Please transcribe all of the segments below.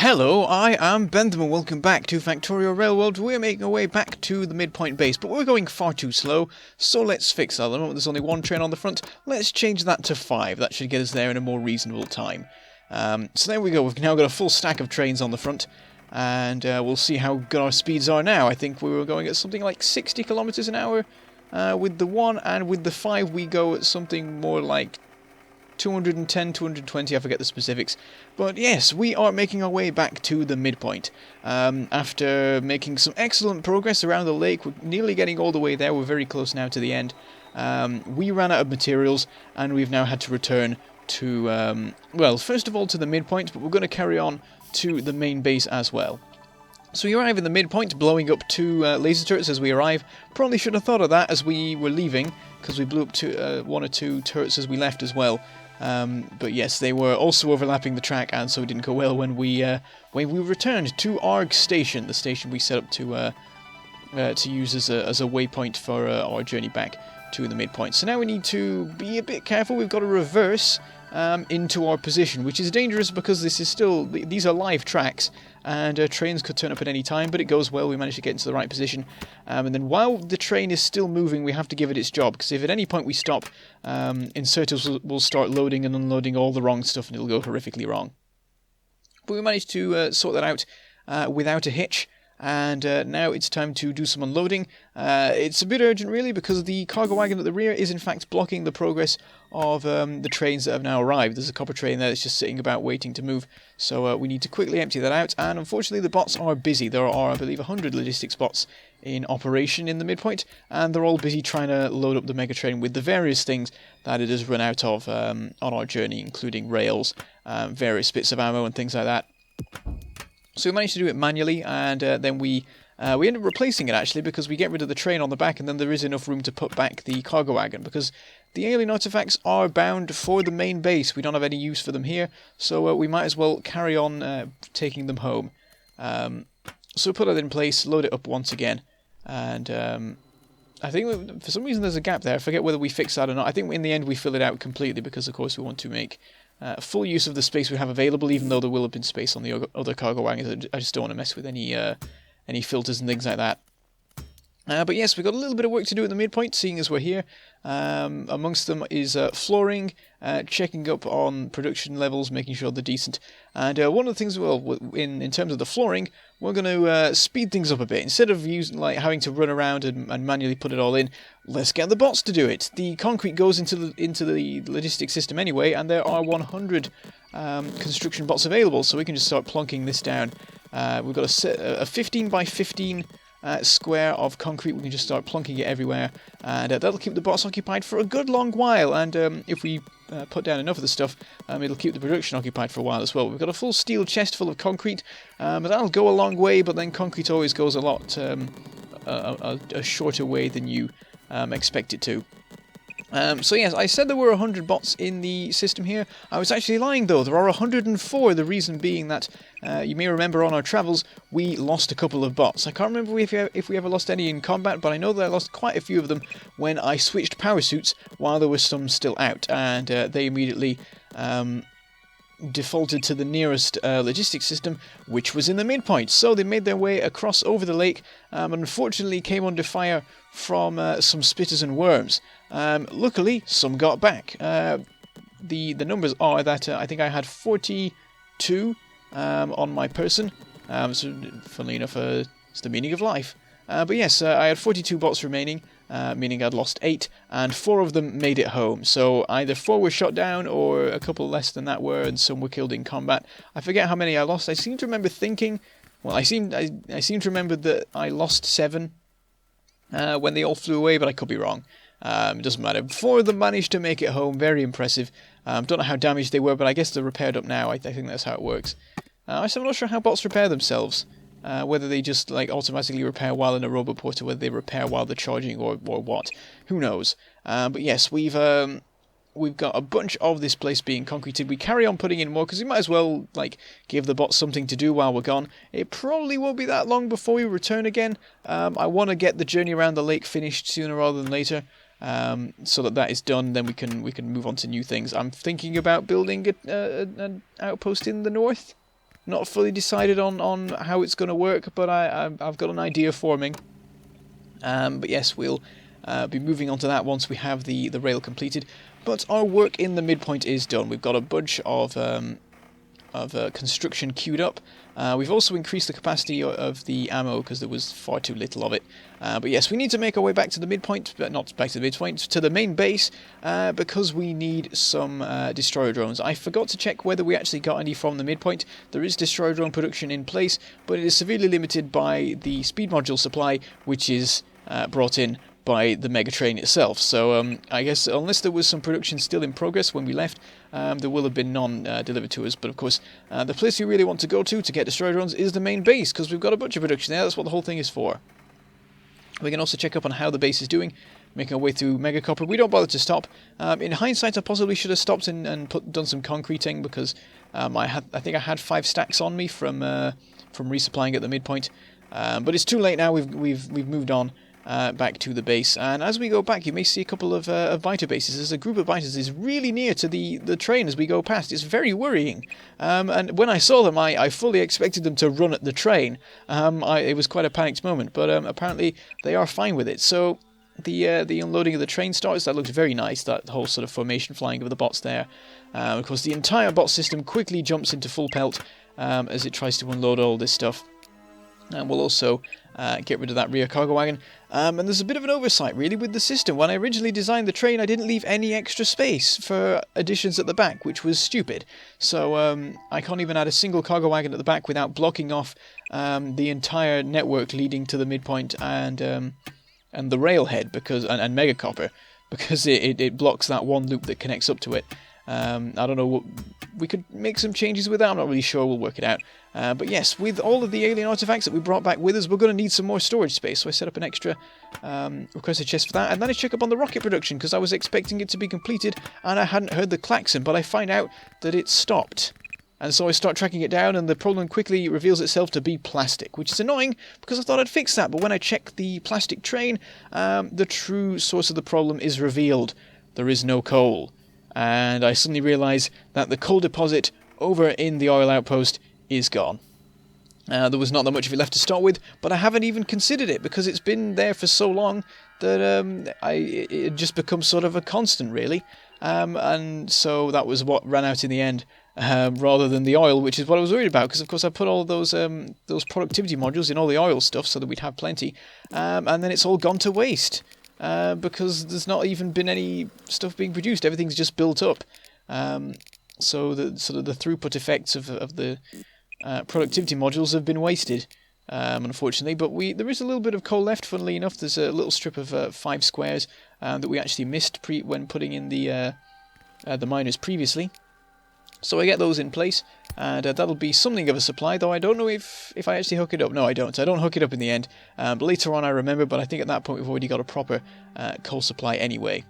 Hello, I am Bentham and welcome back to Factorio Railworld. We're making our way back to the midpoint base, but we're going far too slow, so let's fix that. At the moment there's only one train on the front, let's change that to 5. That should get us there in a more reasonable time. So there we go, we've now got a full stack of trains on the front, and we'll see how good our speeds are now. I think we were going at something like 60 kilometers an hour with the 1, and with the 5 we go at something more like 210, 220, I forget the specifics. But yes, we are making our way back to the midpoint. After making some excellent progress around the lake, we're nearly getting all the way there, we're very close now to the end. We ran out of materials, and we've now had to return to, well, first of all to the midpoint, but we're going to carry on to the main base as well. So we arrive in the midpoint, blowing up 2 laser turrets as we arrive. Probably should have thought of that as we were leaving, because we blew up 1 or 2 turrets as we left as well. But yes, they were also overlapping the track, and so it didn't go well when we returned to Arg Station, the station we set up to use as a waypoint for our journey back to the midpoint. So now we need to be a bit careful. We've got to reverse into our position, which is dangerous because these are live tracks, and trains could turn up at any time, but it goes well. We managed to get into the right position, and then while the train is still moving, we have to give it its job, because if at any point we stop, inserters will start loading and unloading all the wrong stuff, and it'll go horrifically wrong. But we managed to sort that out without a hitch. And now it's time to do some unloading. It's a bit urgent really, because the cargo wagon at the rear is in fact blocking the progress of the trains that have now arrived. There's a copper train there that's just sitting about waiting to move, so we need to quickly empty that out, and unfortunately the bots are busy. There are, I believe, 100 logistics bots in operation in the midpoint, and they're all busy trying to load up the Megatrain with the various things that it has run out of on our journey, including rails, various bits of ammo and things like that. So we managed to do it manually, and then we end up replacing it actually, because we get rid of the train on the back, and then there is enough room to put back the cargo wagon, because the alien artifacts are bound for the main base. We don't have any use for them here, so we might as well carry on taking them home. So put that in place, load it up once again, and I think for some reason there's a gap there. I forget whether we fix that or not. I think in the end we fill it out completely, because of course we want to make full use of the space we have available, even though there will have been space on the other cargo wagons. I just don't want to mess with any filters and things like that. But yes, we've got a little bit of work to do at the midpoint, seeing as we're here. Amongst them is flooring, checking up on production levels, making sure they're decent. And one of the things, well, in terms of the flooring, we're going to speed things up a bit. Instead of having to run around and manually put it all in, let's get the bots to do it. The concrete goes into the logistics system anyway, and there are 100 construction bots available, so we can just start plonking this down. We've got a 15 by 15 square of concrete. We can just start plonking it everywhere, and that'll keep the bots occupied for a good long while, and if we put down enough of the stuff, it'll keep the production occupied for a while as well. We've got a full steel chest full of concrete, that'll go a long way, but then concrete always goes a lot a shorter way than you expect it to. So yes, I said there were 100 bots in the system here. I was actually lying though, there are 104, the reason being that, you may remember on our travels, we lost a couple of bots. I can't remember if we ever lost any in combat, but I know that I lost quite a few of them when I switched power suits while there were some still out, and they immediately defaulted to the nearest logistics system, which was in the midpoint. So they made their way across over the lake, and unfortunately came under fire from some spitters and worms. Luckily, some got back. The numbers are that I think I had 42 on my person. So, funnily enough, it's the meaning of life. But yes, I had 42 bots remaining, meaning I'd lost 8, and 4 of them made it home. So either 4 were shot down, or a couple less than that were, and some were killed in combat. I forget how many I lost. I seem to remember thinking, well, I seem to remember that I lost 7 when they all flew away, but I could be wrong. It doesn't matter. 4 of them managed to make it home. Very impressive. Don't know how damaged they were, but I guess they're repaired up now. I think that's how it works. I'm not sure how bots repair themselves. Whether they just automatically repair while in a robot port, or whether they repair while they're charging, or what. Who knows? But yes, we've got a bunch of this place being concreted. We carry on putting in more, because we might as well give the bots something to do while we're gone. It probably won't be that long before we return again. I want to get the journey around the lake finished sooner rather than later. So that is done, then we can move on to new things. I'm thinking about building an outpost in the north. Not fully decided on how it's going to work, but I've got an idea forming. But yes, we'll be moving on to that once we have the rail completed. But our work in the midpoint is done. We've got a bunch of construction queued up. We've also increased the capacity of the ammo because there was far too little of it. But yes, we need to make our way back to the midpoint, but not back to the midpoint, to the main base, because we need some destroyer drones. I forgot to check whether we actually got any from the midpoint. There is destroyer drone production in place, but it is severely limited by the speed module supply, which is brought in by the Megatrain itself. So I guess unless there was some production still in progress when we left, there will have been none delivered to us. But of course, the place we really want to go to get destroyer drones is the main base, because we've got a bunch of production there. That's what the whole thing is for. We can also check up on how the base is doing, making our way through Megacopper. We don't bother to stop. In hindsight, I possibly should have stopped and done some concreting, because I think I had 5 stacks on me from resupplying at the midpoint. But it's too late now. We've moved on back to the base, and as we go back you may see a couple of biter bases. There's a group of biters is really near to the train as we go past. It's very worrying, and when I saw them I fully expected them to run at the train. It was quite a panicked moment, but apparently they are fine with it. So the unloading of the train starts. That looks very nice, that whole sort of formation flying of the bots there. Of course the entire bot system quickly jumps into full pelt as it tries to unload all this stuff. And we'll also get rid of that rear cargo wagon. And there's a bit of an oversight, really, with the system. When I originally designed the train, I didn't leave any extra space for additions at the back, which was stupid. So I can't even add a single cargo wagon at the back without blocking off the entire network leading to the midpoint and the railhead, and Megacopper, because it blocks that one loop that connects up to it. I don't know, we could make some changes with that, I'm not really sure, we'll work it out. But yes, with all of the alien artifacts that we brought back with us, we're going to need some more storage space, so I set up an extra requested chest for that, and then I check up on the rocket production, because I was expecting it to be completed, and I hadn't heard the klaxon, but I find out that it stopped. And so I start tracking it down, and the problem quickly reveals itself to be plastic, which is annoying, because I thought I'd fix that, but when I check the plastic train, the true source of the problem is revealed. There is no coal. And I suddenly realise that the coal deposit over in the oil outpost is gone. There was not that much of it left to start with, but I haven't even considered it, because it's been there for so long that it just becomes sort of a constant, really. And so that was what ran out in the end, rather than the oil, which is what I was worried about, because of course I put all those productivity modules in all the oil stuff so that we'd have plenty, and then it's all gone to waste. Because there's not even been any stuff being produced. Everything's just built up. So the sort of the throughput effects of the productivity modules have been wasted, unfortunately. But there is a little bit of coal left. Funnily enough, there's a little strip of 5 squares that we actually missed when putting in the miners previously. So I get those in place, and that'll be something of a supply, though I don't know if I actually hook it up. No, I don't. I don't hook it up in the end. But later on I remember, but I think at that point we've already got a proper coal supply anyway.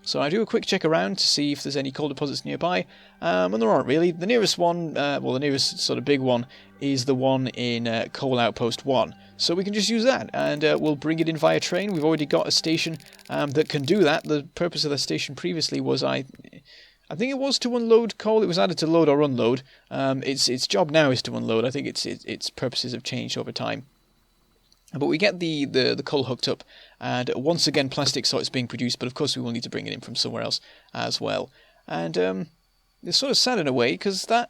So I do a quick check around to see if there's any coal deposits nearby, and there aren't really. The nearest one, the nearest sort of big one, is the one in Coal Outpost 1. So we can just use that, and we'll bring it in via train. We've already got a station that can do that. The purpose of the station previously was I think it was to unload coal. It was either to load or unload. Its job now is to unload. I think its purposes have changed over time. But we get the coal hooked up, and once again plastic starts being produced, but of course we will need to bring it in from somewhere else as well. And it's sort of sad in a way, because that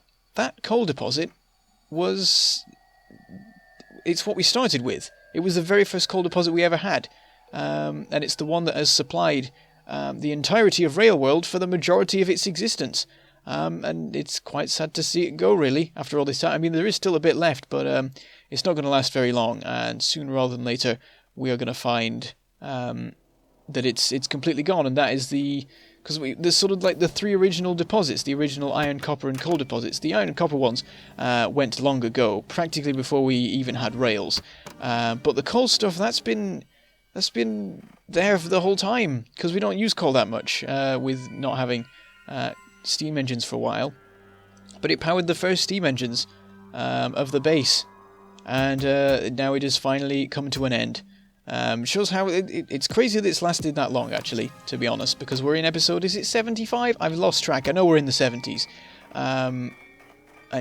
coal deposit it's what we started with. It was the very first coal deposit we ever had, and it's the one that has supplied the entirety of Railworld for the majority of its existence. And it's quite sad to see it go, really, after all this time. I mean, there is still a bit left, but it's not going to last very long, and sooner rather than later we are going to find that it's completely gone, and that is because there's sort of like the 3 original deposits, the original iron, copper and coal deposits. The iron and copper ones went long ago, practically before we even had rails. But the coal stuff, that's been there for the whole time, because we don't use coal that much, with not having steam engines for a while. But it powered the first steam engines of the base, and now it has finally come to an end. Shows how it's crazy that it's lasted that long, actually, to be honest, because we're in episode, is it 75? I've lost track. I know we're in the 70s.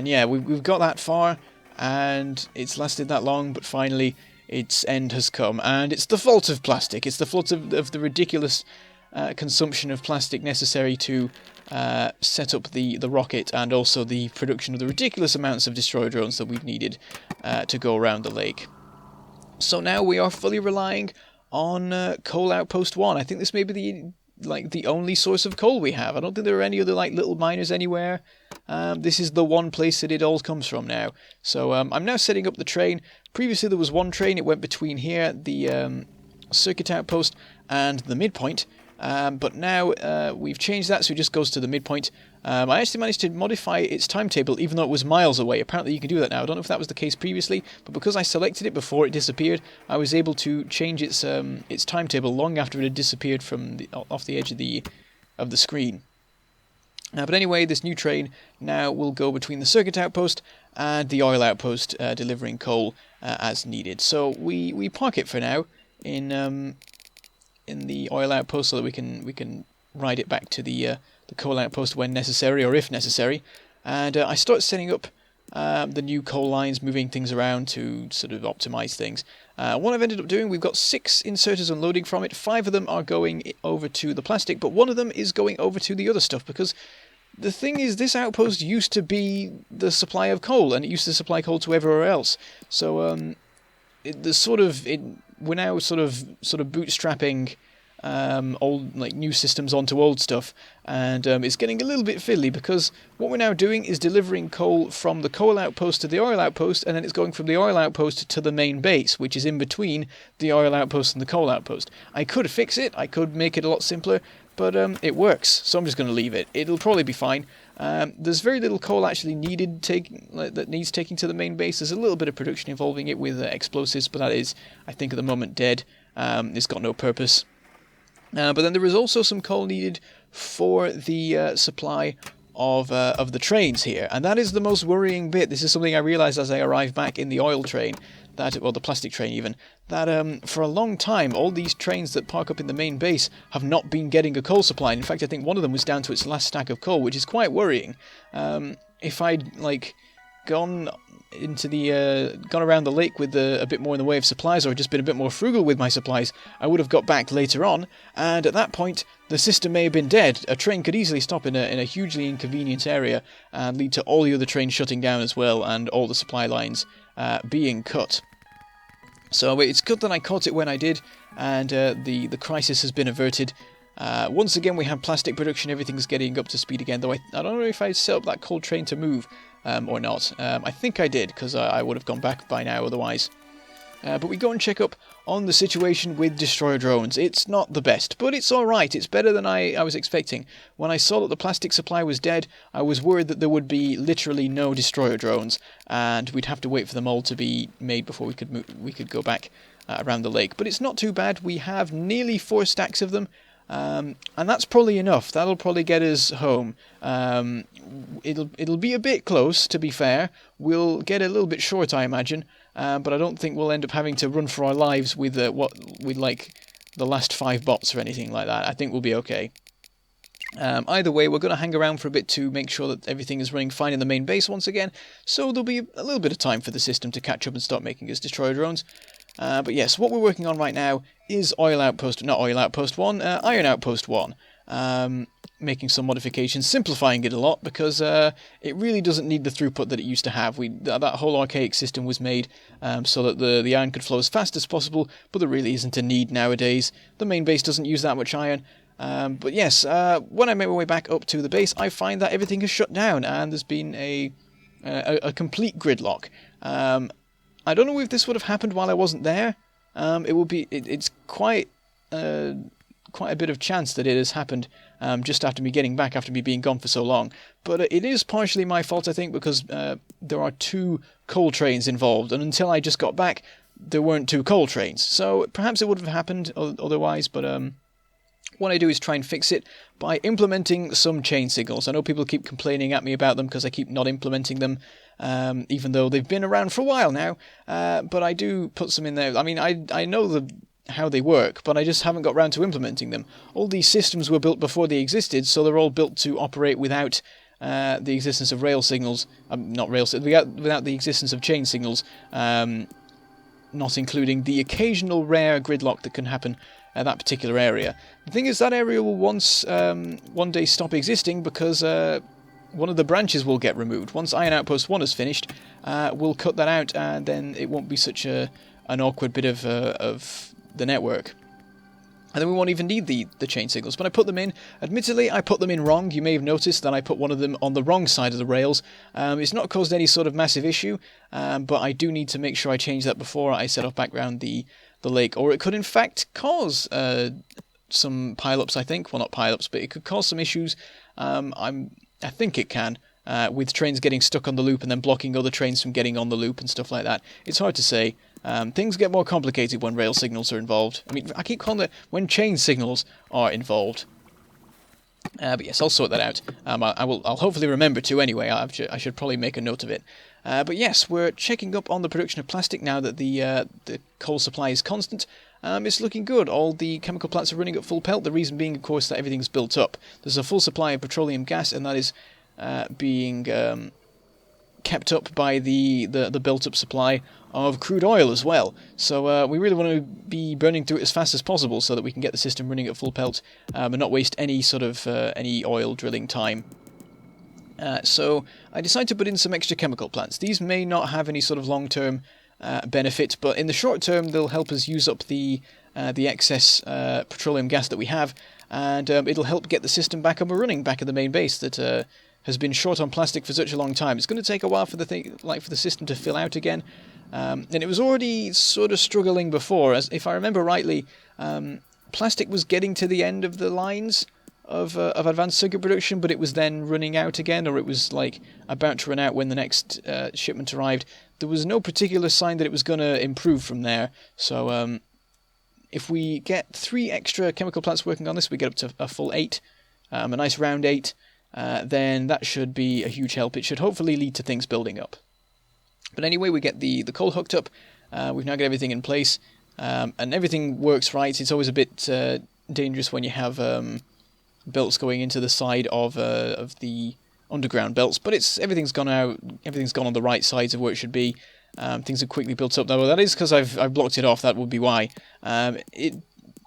yeah, we've got that far, and it's lasted that long, but finally its end has come. And it's the fault of plastic. It's the fault of the ridiculous consumption of plastic necessary to set up the rocket, and also the production of the ridiculous amounts of destroyer drones that we've needed to go around the lake. So now we are fully relying on Coal Outpost 1. I think this may be the only source of coal we have. I don't think there are any other little miners anywhere. This is the one place that it all comes from now. So I'm now setting up the train. Previously there was one train. It went between here, the circuit outpost, and the midpoint. But now we've changed that, so it just goes to the midpoint. I actually managed to modify its timetable, even though it was miles away. Apparently you can do that now. I don't know if that was the case previously, but because I selected it before it disappeared, I was able to change its timetable long after it had disappeared from off the edge of the screen. But anyway, this new train now will go between the circuit outpost and the oil outpost, delivering coal as needed. So we park it for now in the oil outpost, so that we can ride it back to the coal outpost when necessary, or if necessary. And I start setting up the new coal lines, moving things around to sort of optimize things. What I've ended up doing, we've got 6 inserters unloading from it. 5 of them are going over to the plastic, but 1 of them is going over to the other stuff, because the thing is, this outpost used to be the supply of coal, and it used to supply coal to everywhere else. So we're now sort of bootstrapping old new systems onto old stuff, and it's getting a little bit fiddly, because what we're now doing is delivering coal from the coal outpost to the oil outpost, and then it's going from the oil outpost to the main base, which is in between the oil outpost and the coal outpost. I could fix it, I could make it a lot simpler, but it works, so I'm just going to leave it. It'll probably be fine. There's very little coal actually needed that needs taking to the main base. There's a little bit of production involving it with explosives, but that is, I think, at the moment dead. It's got no purpose. But then there is also some coal needed for the supply of the trains here, and that is the most worrying bit. This is something I realised as I arrived back in the oil train, the plastic train even, that for a long time all these trains that park up in the main base have not been getting a coal supply. In fact, I think one of them was down to its last stack of coal, which is quite worrying. If I'd gone around the lake with a bit more in the way of supplies, or just been a bit more frugal with my supplies, I would have got back later on, and at that point the system may have been dead. A train could easily stop in a hugely inconvenient area and lead to all the other trains shutting down as well, and all the supply lines being cut. So it's good that I caught it when I did, and the crisis has been averted. Once again we have plastic production, everything's getting up to speed again, though I don't know if I set up that coal train to move or not. I think I did, because I would have gone back by now otherwise. But we go and check up on the situation with destroyer drones. It's not the best, but it's alright. It's better than I was expecting. When I saw that the plastic supply was dead, I was worried that there would be literally no destroyer drones, and we'd have to wait for them all to be made before we could go back around the lake. But it's not too bad. We have nearly 4 stacks of them. And that's probably enough. That'll probably get us home. It'll be a bit close, to be fair. We'll get a little bit short, I imagine. But I don't think we'll end up having to run for our lives with the last 5 bots or anything like that. I think we'll be okay. Either way, we're going to hang around for a bit to make sure that everything is running fine in the main base once again. So there'll be a little bit of time for the system to catch up and start making us destroyer drones. But yes, what we're working on right now is Iron Outpost 1. Making some modifications, simplifying it a lot, because it really doesn't need the throughput that it used to have. That whole archaic system was made so that the iron could flow as fast as possible, but there really isn't a need nowadays. The main base doesn't use that much iron. But yes, when I make my way back up to the base, I find that everything has shut down, and there's been a complete gridlock. I don't know if this would have happened while I wasn't there. It's quite a bit of chance that it has happened just after me getting back, after me being gone for so long. But it is partially my fault, I think, because there are 2 coal trains involved, and until I just got back, there weren't 2 coal trains. So perhaps it would have happened otherwise, but what I do is try and fix it by implementing some chain signals. I know people keep complaining at me about them because I keep not implementing them, even though they've been around for a while now. But I do put some in there. I mean, I know how they work, but I just haven't got round to implementing them. All these systems were built before they existed, so they're all built to operate without the existence of rail signals, without the existence of chain signals, not including the occasional rare gridlock that can happen at that particular area. The thing is, that area will one day stop existing because one of the branches will get removed. Once Iron Outpost 1 is finished, we'll cut that out, and then it won't be such an awkward bit of the network. And then we won't even need the chain signals. When I put them in, admittedly, I put them in wrong. You may have noticed that I put one of them on the wrong side of the rails. It's not caused any sort of massive issue, but I do need to make sure I change that before I set off back around the lake. Or it could, in fact, cause some pile-ups, I think. Well, not pile-ups, but it could cause some issues. I think it can, with trains getting stuck on the loop and then blocking other trains from getting on the loop and stuff like that. It's hard to say. Things get more complicated when rail signals are involved. I mean, I keep calling it when chain signals are involved. But yes, I'll sort that out. I'll hopefully remember to anyway. I should probably make a note of it. But yes, we're checking up on the production of plastic now that the coal supply is constant. It's looking good. All the chemical plants are running at full pelt. The reason being, of course, that everything's built up. There's a full supply of petroleum gas, and that is being kept up by the built-up supply of crude oil as well. So we really want to be burning through it as fast as possible so that we can get the system running at full pelt and not waste any sort of any oil drilling time. So I decided to put in some extra chemical plants. These may not have any sort of long-term benefit, but in the short term they'll help us use up the excess petroleum gas that we have, and it'll help get the system back up and running back at the main base that has been short on plastic for such a long time. It's going to take a while for the system to fill out again, and it was already sort of struggling before. As if I remember rightly, plastic was getting to the end of the lines of advanced circuit production, but it was then running out again, or it was like about to run out when the next shipment arrived. There was no particular sign that it was going to improve from there. So if we get 3 extra chemical plants working on this, we get up to a full 8, a nice round 8. Then that should be a huge help. It should hopefully lead to things building up. But anyway, we get the coal hooked up. We've now got everything in place, and everything works right. It's always a bit dangerous when you have belts going into the side of the underground belts, but everything's gone out. Everything's gone on the right sides of where it should be. Things are quickly built up. Though that is because I've blocked it off. That would be why. It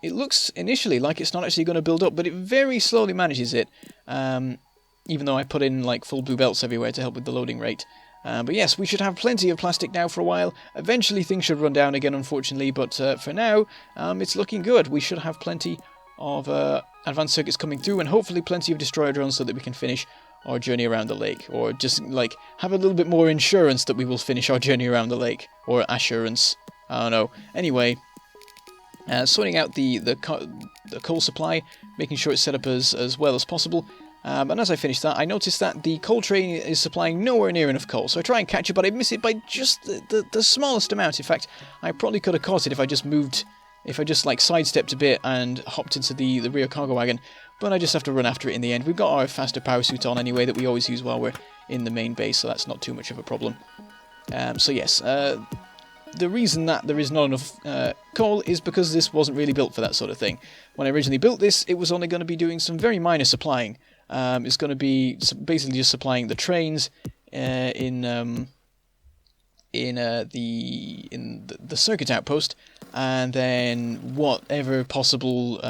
looks initially like it's not actually going to build up, but it very slowly manages it. Even though I put in like full blue belts everywhere to help with the loading rate. But yes, we should have plenty of plastic now for a while. Eventually things should run down again, unfortunately, but for now, it's looking good. We should have plenty of advanced circuits coming through, and hopefully plenty of destroyer drones so that we can finish our journey around the lake, or just like have a little bit more insurance that we will finish our journey around the lake, or assurance, I don't know. Anyway, sorting out the coal supply, making sure it's set up as well as possible. And as I finish that, I noticed that the coal train is supplying nowhere near enough coal. So I try and catch it, but I miss it by just the smallest amount. In fact, I probably could have caught it if I just like sidestepped a bit and hopped into the rear cargo wagon. But I just have to run after it in the end. We've got our faster power suit on anyway that we always use while we're in the main base, so that's not too much of a problem. So yes, the reason that there is not enough coal is because this wasn't really built for that sort of thing. When I originally built this, it was only going to be doing some very minor supplying. It's going to be basically just supplying the trains in the circuit outpost, and then whatever possible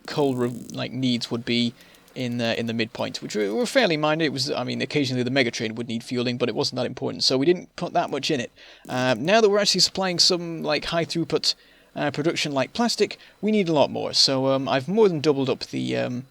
coal needs would be in the midpoint, which were fairly minor. It was, I mean, occasionally the Megatrain would need fueling, but it wasn't that important, so we didn't put that much in it. Now that we're actually supplying some like high throughput production like plastic, we need a lot more. So I've more than doubled up the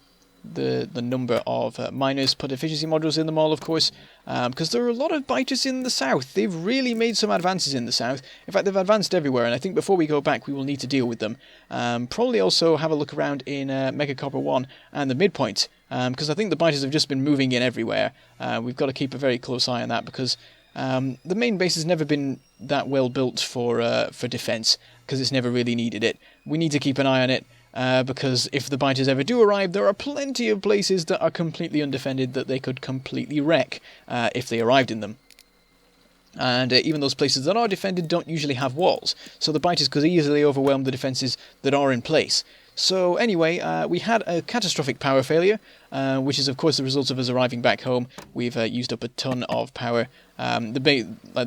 number of miners, put efficiency modules in them all, of course, because there are a lot of biters in the south. They've really made some advances in the south. In fact, they've advanced everywhere, and I think before we go back, we will need to deal with them. Probably also have a look around in Megacopper 1 and the midpoint, because I think the biters have just been moving in everywhere. We've got to keep a very close eye on that, because the main base has never been that well built for defense, because it's never really needed it. We need to keep an eye on it. Because if the biters ever do arrive, there are plenty of places that are completely undefended that they could completely wreck if they arrived in them. And even those places that are defended don't usually have walls, so the biters could easily overwhelm the defences that are in place. So anyway, we had a catastrophic power failure. which is of course the result of us arriving back home. We've used up a ton of power. The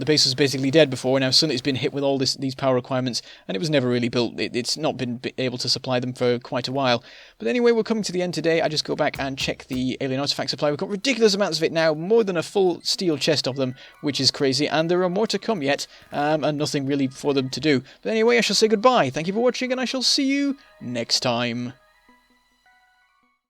base was basically dead before, and now suddenly it's been hit with all these power requirements, and it was never really built. It's not been able to supply them for quite a while. But anyway, we're coming to the end today. I just go back and check the alien artifact supply. We've got ridiculous amounts of it now, more than a full steel chest of them, which is crazy, and there are more to come yet, and nothing really for them to do. But anyway, I shall say goodbye. Thank you for watching, and I shall see you next time.